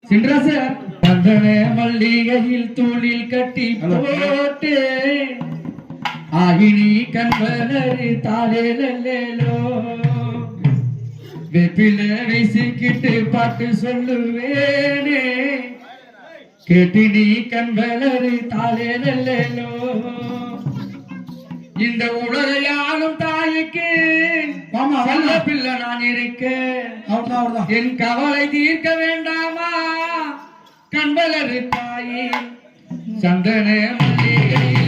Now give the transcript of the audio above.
சின்ராசர் சந்தன மல்லிகையில் தூளில் கட்டி போட்டு ஆகினி கண்வனரு தாளேலோ வெப்பில வீசிக்கிட்டு பாட்டு சொல்லுவேனே கேட்டு நீ கண்வனரு தாளேலோ இந்த உலகையாலும் தாய்க்கு நல்ல பிள்ளை நான் இருக்கேன் என் கவலை தீர்க்க வேண்டாமா கண்வலரு தாயே சந்தன மல்லிகை